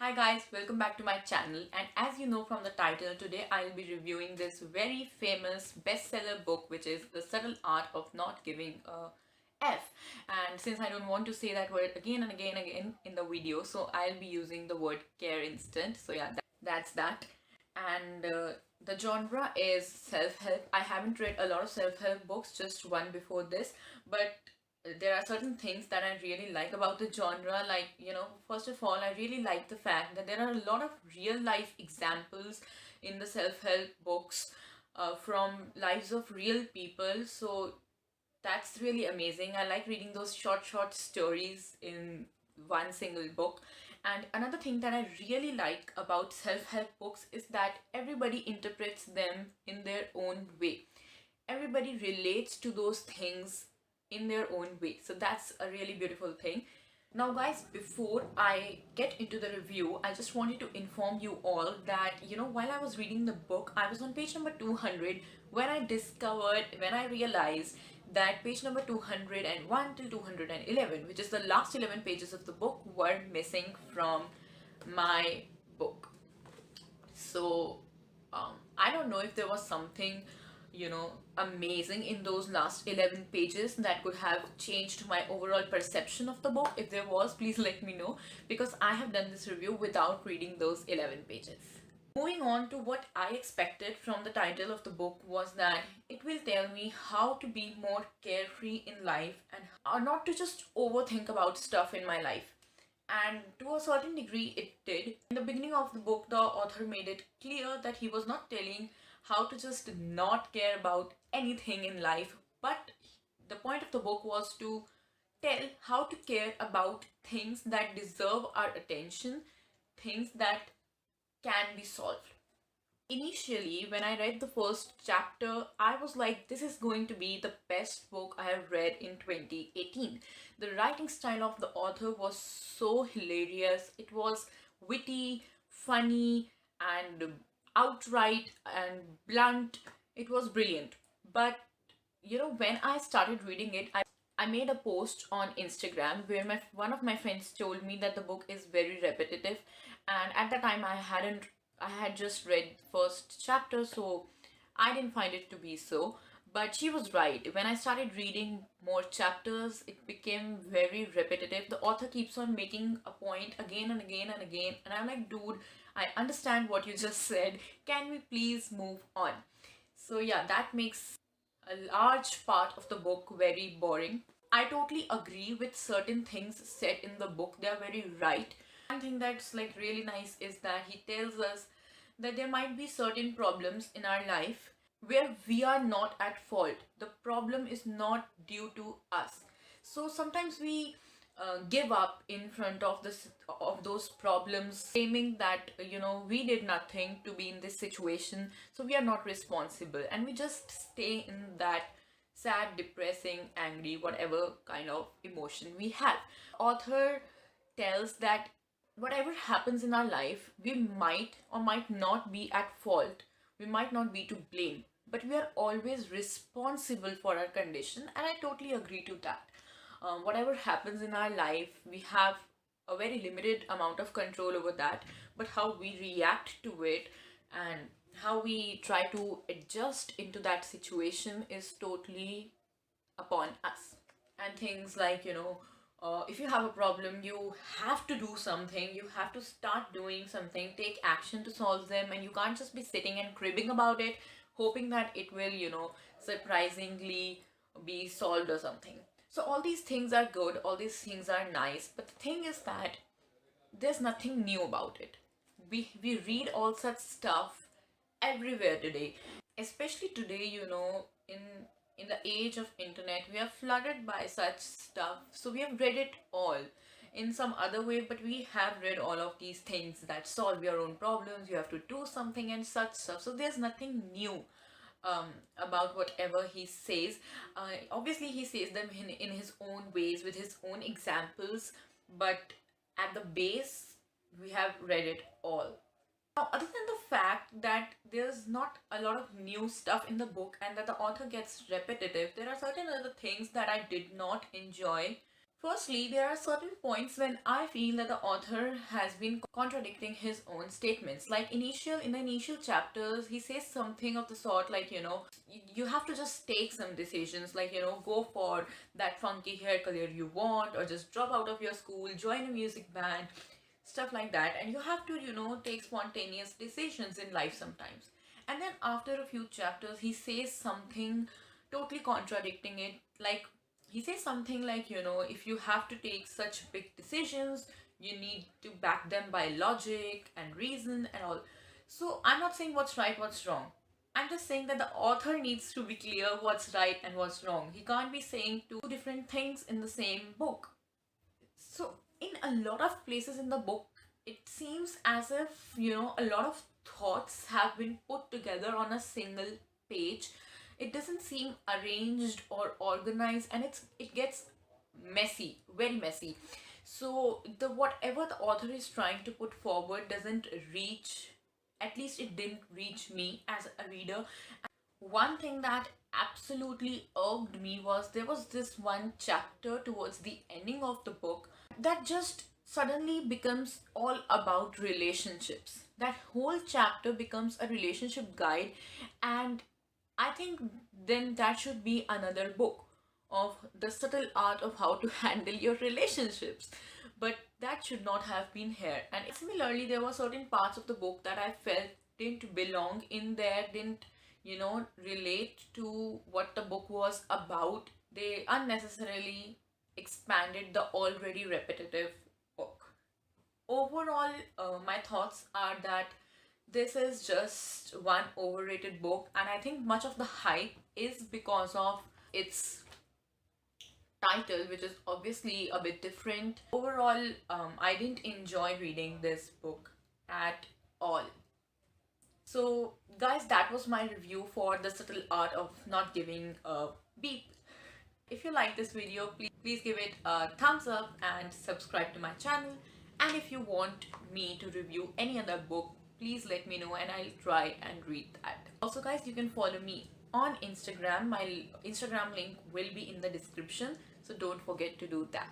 Hi guys, welcome back to my channel, and as you know from the title, today I'll be reviewing this very famous bestseller book, which is The Subtle Art of Not Giving a F. And since I don't want to say that word again and again in the video, so I'll be using the word care instead. So yeah, that's that. And the genre is self-help. I haven't read a lot of self-help books, just one before this, but there are certain things that I really like about the genre. Like, first of all, I really like the fact that there are a lot of real life examples in the self-help books from lives of real people. So that's really amazing. I like reading those short stories in one single book. And another thing that I really like about self-help books is that everybody interprets them in their own way. Everybody relates to those things in their own way. So that's a really beautiful thing. Now guys, before I get into the review, I just wanted to inform you all that, while I was reading the book, I was on page number 200 when I realized that page number 201 till 211, which is the last 11 pages of the book, were missing from my book. So I don't know if there was something amazing in those last 11 pages that could have changed my overall perception of the book. If there was, please let me know, because I have done this review without reading those 11 pages. Moving on to what I expected from the title of the book was that it will tell me how to be more carefree in life and not to just overthink about stuff in my life. And to a certain degree it did. In the beginning of the book, the author made it clear that he was not telling how to just not care about anything in life, but the point of the book was to tell how to care about things that deserve our attention, things that can be solved. Initially, when I read the first chapter, I was like, this is going to be the best book I have read in 2018. The writing style of the author was so hilarious. It was witty, funny, and outright and blunt. It was brilliant. But when I started reading it, I made a post on Instagram where one of my friends told me that the book is very repetitive, and at the time I had just read first chapter, so I didn't find it to be so. But she was right. When I started reading more chapters, it became very repetitive. The author keeps on making a point again and again and again, and I'm like, dude, I understand what you just said. Can we please move on? So yeah, that makes a large part of the book very boring. I totally agree with certain things said in the book. They are very right. One thing that's like really nice is that he tells us that there might be certain problems in our life where we are not at fault. The problem is not due to us. So sometimes we give up in front of those problems, claiming that we did nothing to be in this situation, so we are not responsible, and we just stay in that sad, depressing, angry, whatever kind of emotion we have. Author tells that whatever happens in our life, we might or might not be at fault, we might not be to blame, but we are always responsible for our condition, and I totally agree to that. Whatever happens in our life, we have a very limited amount of control over that, but how we react to it and how we try to adjust into that situation is totally upon us. And things like, if you have a problem, you have to do something, you have to start doing something, take action to solve them, and you can't just be sitting and cribbing about it, hoping that it will, surprisingly be solved or something. So all these things are good, all these things are nice, but the thing is that there's nothing new about it. We read all such stuff everywhere today, especially today, in the age of internet, we are flooded by such stuff. So we have read it all in some other way, but we have read all of these things that solve your own problems, you have to do something and such stuff. So there's nothing new about whatever he says. Obviously he says them in his own ways with his own examples, but at the base we have read it all. Now, other than the fact that there's not a lot of new stuff in the book and that the author gets repetitive, there are certain other things that I did not enjoy. Firstly, there are certain points when I feel that the author has been contradicting his own statements. Like in the initial chapters, he says something of the sort like, you have to just take some decisions, like, go for that funky hair career you want, or just drop out of your school, join a music band, stuff like that. And you have to, take spontaneous decisions in life sometimes. And then after a few chapters, he says something totally contradicting it. Like, he says something like, if you have to take such big decisions, you need to back them by logic and reason and all. So I'm not saying what's right, what's wrong. I'm just saying that the author needs to be clear what's right and what's wrong. He can't be saying two different things in the same book. So in a lot of places in the book, it seems as if, a lot of thoughts have been put together on a single page. It doesn't seem arranged or organized, and it gets messy, very messy. So the whatever the author is trying to put forward doesn't reach, at least it didn't reach me as a reader. One thing that absolutely irked me was there was this one chapter towards the ending of the book that just suddenly becomes all about relationships. That whole chapter becomes a relationship guide, and I think then that should be another book of the subtle art of how to handle your relationships. But that should not have been here. And similarly, there were certain parts of the book that I felt didn't belong in there, didn't, relate to what the book was about. They unnecessarily expanded the already repetitive book. Overall, my thoughts are that this is just one overrated book, and I think much of the hype is because of its title, which is obviously a bit different. Overall, I didn't enjoy reading this book at all. So guys, that was my review for The Subtle Art of Not Giving a Beep. If you like this video, please give it a thumbs up and subscribe to my channel. And if you want me to review any other book, please let me know and I'll try and read that. Also guys, you can follow me on Instagram. My Instagram link will be in the description, so don't forget to do that.